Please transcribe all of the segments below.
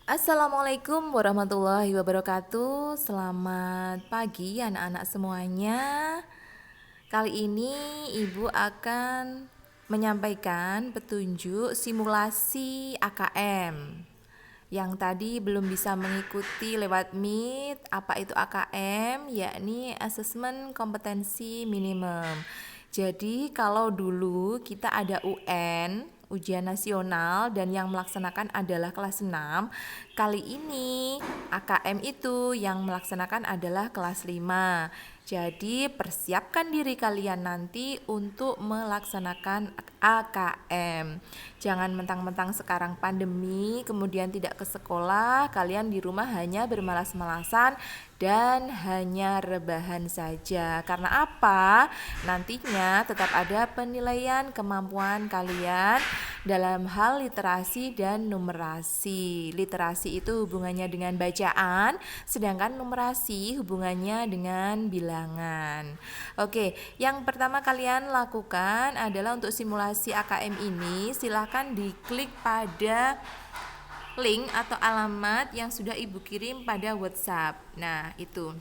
Assalamualaikum warahmatullahi wabarakatuh. Selamat pagi anak-anak semuanya. Kali ini Ibu akan menyampaikan petunjuk simulasi AKM. Yang tadi belum bisa mengikuti lewat Meet, apa itu AKM? Yakni Assessment Kompetensi Minimum. Jadi kalau dulu kita ada UN, ujian nasional, dan yang melaksanakan adalah kelas 6, kali ini AKM itu yang melaksanakan adalah kelas 5. Jadi persiapkan diri kalian nanti untuk melaksanakan AKM. Jangan mentang-mentang sekarang pandemi kemudian tidak ke sekolah, kalian di rumah hanya bermalas-malasan dan hanya rebahan saja. Karena apa? Nantinya tetap ada penilaian kemampuan kalian dalam hal literasi dan numerasi. Literasi itu hubungannya dengan bacaan, sedangkan numerasi hubungannya dengan bilangan. Oke, yang pertama kalian lakukan adalah untuk simulasi AKM ini, silahkan diklik pada link atau alamat yang sudah Ibu kirim pada WhatsApp. Nah, itu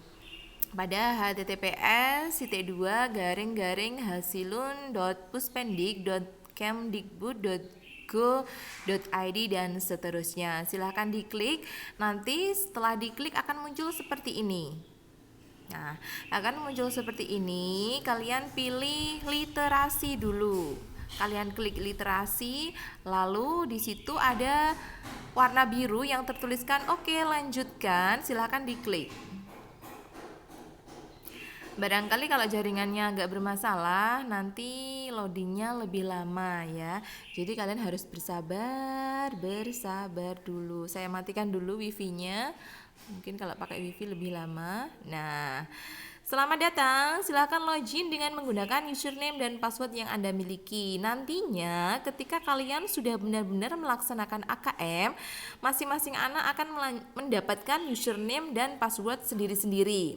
pada https://hasilun.puspendik.kemdikbud.go.id dan seterusnya. Silahkan diklik. Nanti setelah diklik akan muncul seperti ini. Nah, akan muncul seperti ini. Kalian pilih literasi dulu. Kalian klik literasi, lalu di situ ada warna biru yang tertuliskan oke, lanjutkan. Silahkan diklik. Barangkali kalau jaringannya agak bermasalah, nanti loadingnya lebih lama ya. Jadi kalian harus bersabar dulu. Saya matikan dulu wifi-nya. Mungkin kalau pakai wifi lebih lama. Nah, selamat datang. Silakan login dengan menggunakan username dan password yang Anda miliki. Nantinya ketika kalian sudah benar-benar melaksanakan AKM, masing-masing anak akan mendapatkan username dan password sendiri-sendiri.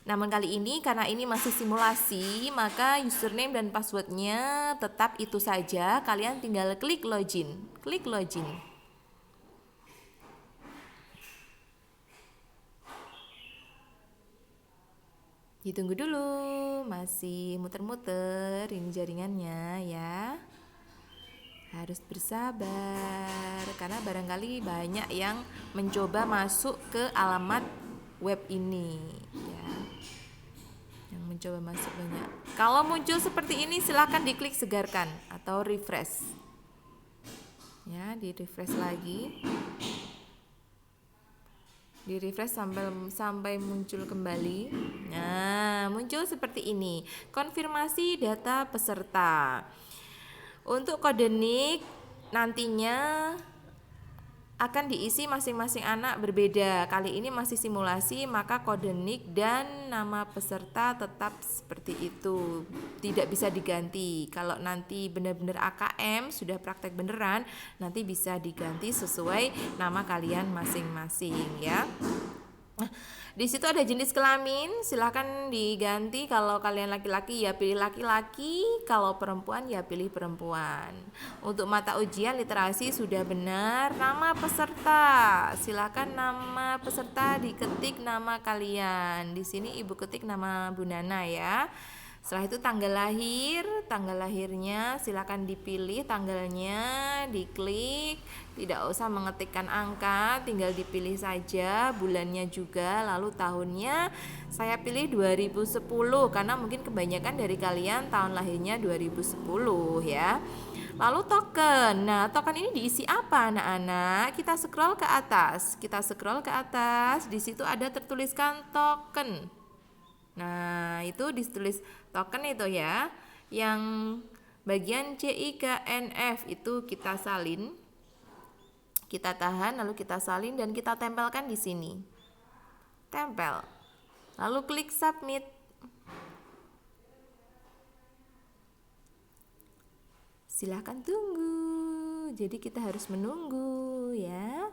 Namun kali ini karena ini masih simulasi, maka username dan passwordnya tetap itu saja. Kalian tinggal klik login. Klik login. Ditunggu dulu, masih muter-muter ini jaringannya ya. Harus bersabar karena barangkali banyak yang mencoba masuk ke alamat web ini ya. Yang mencoba masuk banyak. Kalau muncul seperti ini silahkan diklik segarkan atau refresh. Ya, di refresh lagi. Di refresh sampai muncul kembali. Nah, muncul seperti ini. Konfirmasi data peserta. Untuk kode NIK nantinya akan diisi masing-masing anak berbeda. Kali ini masih simulasi, maka kode NIK dan nama peserta tetap seperti itu. Tidak bisa diganti. Kalau nanti benar-benar AKM, sudah praktek beneran, nanti bisa diganti sesuai nama kalian masing-masing ya. Di situ ada jenis kelamin, silahkan diganti. Kalau kalian laki-laki ya pilih laki-laki, kalau perempuan ya pilih perempuan. Untuk mata ujian literasi sudah benar. Nama peserta, silahkan nama peserta diketik nama kalian. Di sini Ibu ketik nama Bu Nana ya. Setelah itu tanggal lahirnya silakan dipilih tanggalnya, diklik, tidak usah mengetikkan angka, tinggal dipilih saja bulannya juga, lalu tahunnya saya pilih 2010 karena mungkin kebanyakan dari kalian tahun lahirnya 2010 ya. Lalu token. Nah, token ini diisi apa anak-anak? Kita scroll ke atas. Di situ ada tertuliskan token. Nah, itu ditulis token itu ya. Yang bagian CIKNF itu kita salin. Kita tahan lalu kita salin dan kita tempelkan di sini. Tempel. Lalu klik submit. Silahkan tunggu. Jadi kita harus menunggu ya.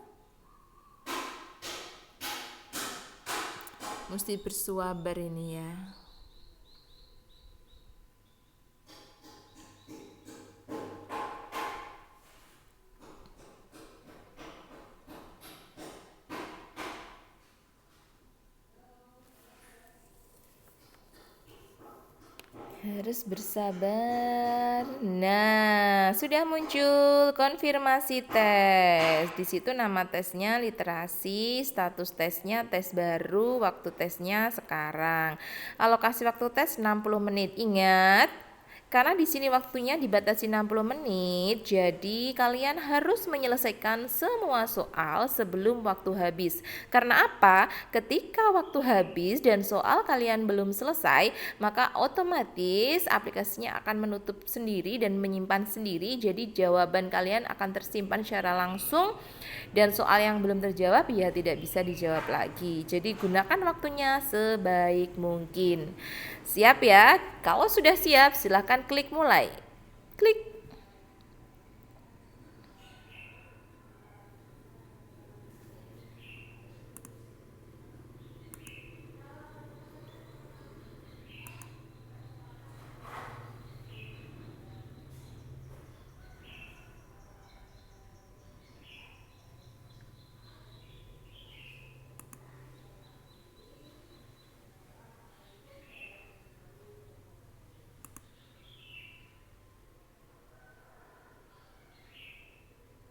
Mesti bersabar ini ya. Harus bersabar. Nah, sudah muncul konfirmasi tes. Di situ nama tesnya literasi, status tesnya tes baru, waktu tesnya sekarang. Alokasi waktu tes 60 menit. Ingat, karena di sini waktunya dibatasi 60 menit, jadi kalian harus menyelesaikan semua soal sebelum waktu habis. Karena apa? Ketika waktu habis dan soal kalian belum selesai, maka otomatis aplikasinya akan menutup sendiri dan menyimpan sendiri. Jadi jawaban kalian akan tersimpan secara langsung dan soal yang belum terjawab ya tidak bisa dijawab lagi. Jadi gunakan waktunya sebaik mungkin. Siap ya? Kalau sudah siap, silahkan klik mulai. Klik.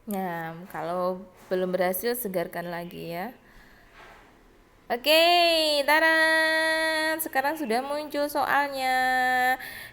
Nah, kalau belum berhasil segarkan lagi ya. Oke, taran. Sekarang sudah muncul soalnya.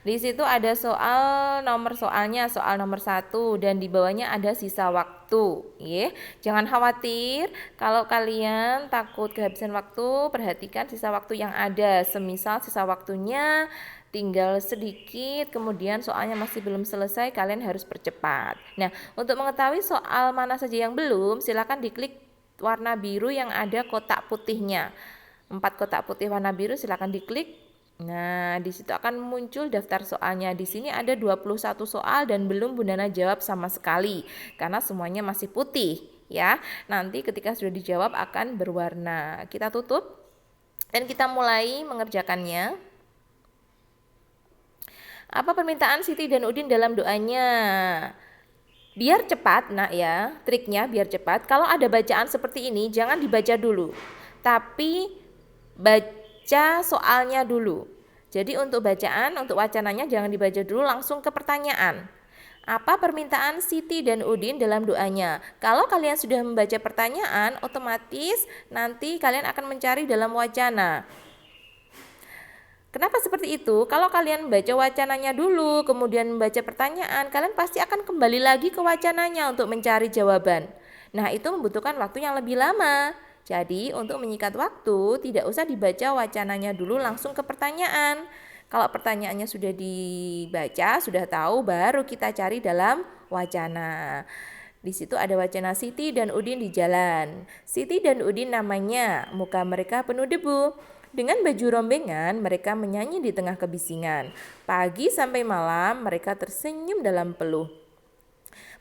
Di situ ada soal nomor soalnya, soal nomor 1 dan di bawahnya ada sisa waktu. Ya, jangan khawatir kalau kalian takut kehabisan waktu, perhatikan sisa waktu yang ada. Semisal sisa waktunya tinggal sedikit, kemudian soalnya masih belum selesai, kalian harus percepat. Nah, untuk mengetahui soal mana saja yang belum, silakan diklik warna biru yang ada kotak putihnya. 4 kotak putih warna biru silakan diklik. Nah, di situ akan muncul daftar soalnya. Di sini ada 21 soal dan belum Bunda Nana jawab sama sekali karena semuanya masih putih ya. Nanti ketika sudah dijawab akan berwarna. Kita tutup dan kita mulai mengerjakannya. Apa permintaan Siti dan Udin dalam doanya? Biar cepat, nak ya, triknya biar cepat. Kalau ada bacaan seperti ini, jangan dibaca dulu, tapi baca soalnya dulu. Jadi untuk bacaan, untuk wacananya jangan dibaca dulu, langsung ke pertanyaan. Apa permintaan Siti dan Udin dalam doanya? Kalau kalian sudah membaca pertanyaan, otomatis nanti kalian akan mencari dalam wacana. Kenapa seperti itu? Kalau kalian baca wacananya dulu, kemudian membaca pertanyaan, kalian pasti akan kembali lagi ke wacananya untuk mencari jawaban. Nah, itu membutuhkan waktu yang lebih lama. Jadi, untuk menyikat waktu, tidak usah dibaca wacananya dulu, langsung ke pertanyaan. Kalau pertanyaannya sudah dibaca, sudah tahu, baru kita cari dalam wacana. Di situ ada wacana Siti dan Udin di jalan. Siti dan Udin namanya, muka mereka penuh debu. Dengan baju rombengan, mereka menyanyi di tengah kebisingan. Pagi sampai malam, mereka tersenyum dalam peluh.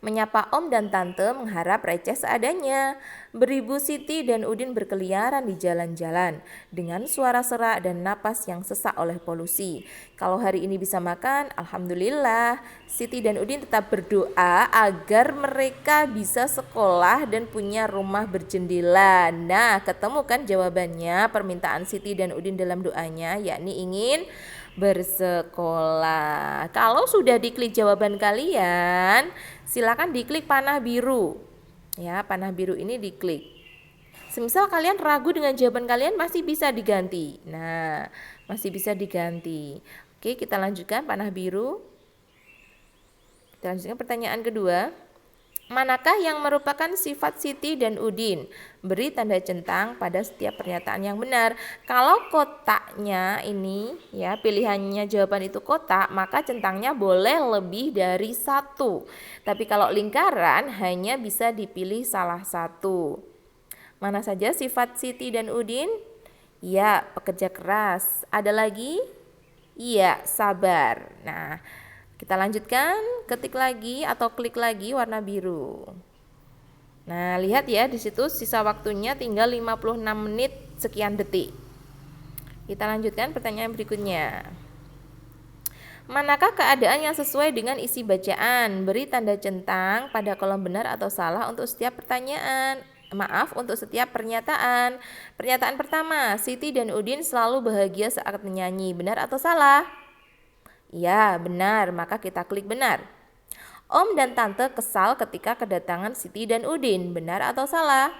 Menyapa om dan tante mengharap receh seadanya. Beribu Siti dan Udin berkeliaran di jalan-jalan dengan suara serak dan napas yang sesak oleh polusi. Kalau hari ini bisa makan, alhamdulillah. Siti dan Udin tetap berdoa agar mereka bisa sekolah dan punya rumah berjendela. Nah, ketemu kan jawabannya permintaan Siti dan Udin dalam doanya, yakni ingin bersekolah. Kalau sudah diklik jawaban kalian, silakan diklik panah biru. Ya, panah biru ini diklik. Semisal kalian ragu dengan jawaban kalian, masih bisa diganti. Nah, masih bisa diganti. Oke, kita lanjutkan panah biru. Kita lanjutkan pertanyaan kedua. Manakah yang merupakan sifat Siti dan Udin? Beri tanda centang pada setiap pernyataan yang benar. Kalau kotaknya ini ya pilihannya jawaban itu kotak, maka centangnya boleh lebih dari satu. Tapi kalau lingkaran hanya bisa dipilih salah satu. Mana saja sifat Siti dan Udin? Ya, pekerja keras. Ada lagi? Iya, sabar. Nah, kita lanjutkan, ketik lagi atau klik lagi warna biru. Nah, lihat ya di situ sisa waktunya tinggal 56 menit sekian detik. Kita lanjutkan pertanyaan berikutnya. Manakah keadaan yang sesuai dengan isi bacaan? Beri tanda centang pada kolom benar atau salah untuk setiap pertanyaan. Maaf, untuk setiap pernyataan. Pernyataan pertama, Siti dan Udin selalu bahagia saat menyanyi. Benar atau salah? Ya, benar, maka kita klik benar. Om dan Tante kesal ketika kedatangan Siti dan Udin. Benar atau salah?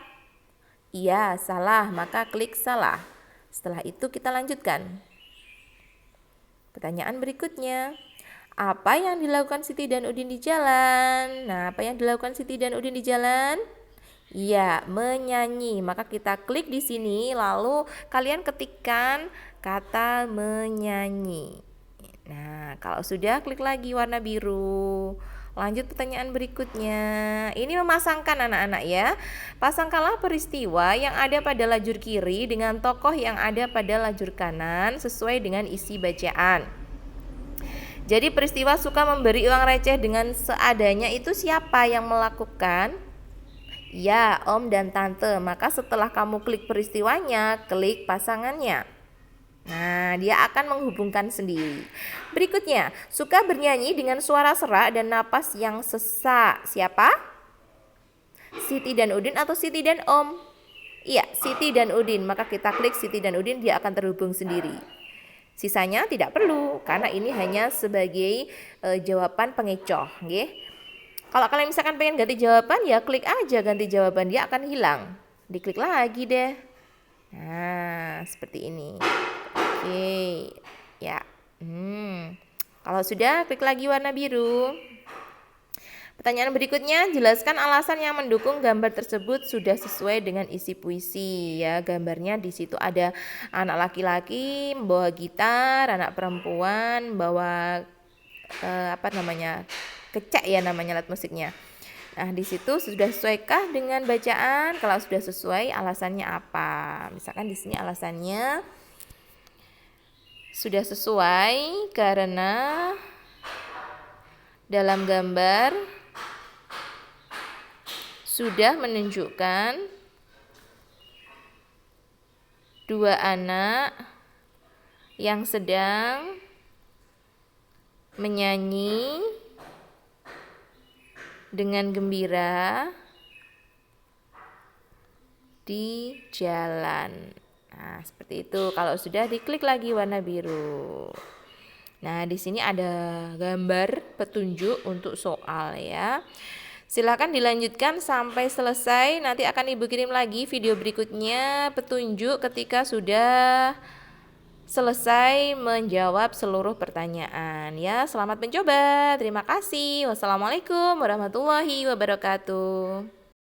Iya, salah, maka klik salah. Setelah itu kita lanjutkan. Pertanyaan berikutnya. Apa yang dilakukan Siti dan Udin di jalan? Nah, apa yang dilakukan Siti dan Udin di jalan? Iya, menyanyi. Maka kita klik di sini, lalu kalian ketikkan kata menyanyi. Nah, kalau sudah, klik lagi warna biru. Lanjut pertanyaan berikutnya. Ini memasangkan anak-anak ya. Pasangkanlah peristiwa yang ada pada lajur kiri dengan tokoh yang ada pada lajur kanan sesuai dengan isi bacaan. Jadi peristiwa suka memberi uang receh dengan seadanya itu siapa yang melakukan? Ya, Om dan Tante. Maka setelah kamu klik peristiwanya, klik pasangannya. Nah, dia akan menghubungkan sendiri. Berikutnya, suka bernyanyi dengan suara serak dan napas yang sesak. Siapa? Siti dan Udin atau Siti dan Om? Iya, Siti dan Udin. Maka kita klik Siti dan Udin, dia akan terhubung sendiri. Sisanya tidak perlu karena ini hanya sebagai jawaban pengecoh, nggih. Kalau kalian misalkan pengen ganti jawaban ya klik aja ganti jawaban, dia akan hilang. Diklik lagi deh. Nah, seperti ini. Oke. Ya. Kalau sudah klik lagi warna biru. Pertanyaan berikutnya, jelaskan alasan yang mendukung gambar tersebut sudah sesuai dengan isi puisi ya. Gambarnya di situ ada anak laki-laki membawa gitar, anak perempuan membawa kecak ya namanya alat musiknya. Nah, di situ sudah sesuaikah dengan bacaan? Kalau sudah sesuai, alasannya apa? Misalkan di sini alasannya sudah sesuai karena dalam gambar sudah menunjukkan dua anak yang sedang menyanyi dengan gembira di jalan. Nah, seperti itu. Kalau sudah diklik lagi warna biru. Nah, di sini ada gambar petunjuk untuk soal ya. Silakan dilanjutkan sampai selesai. Nanti akan Ibu kirim lagi video berikutnya petunjuk ketika sudah selesai menjawab seluruh pertanyaan ya. Selamat mencoba. Terima kasih. Wassalamualaikum warahmatullahi wabarakatuh.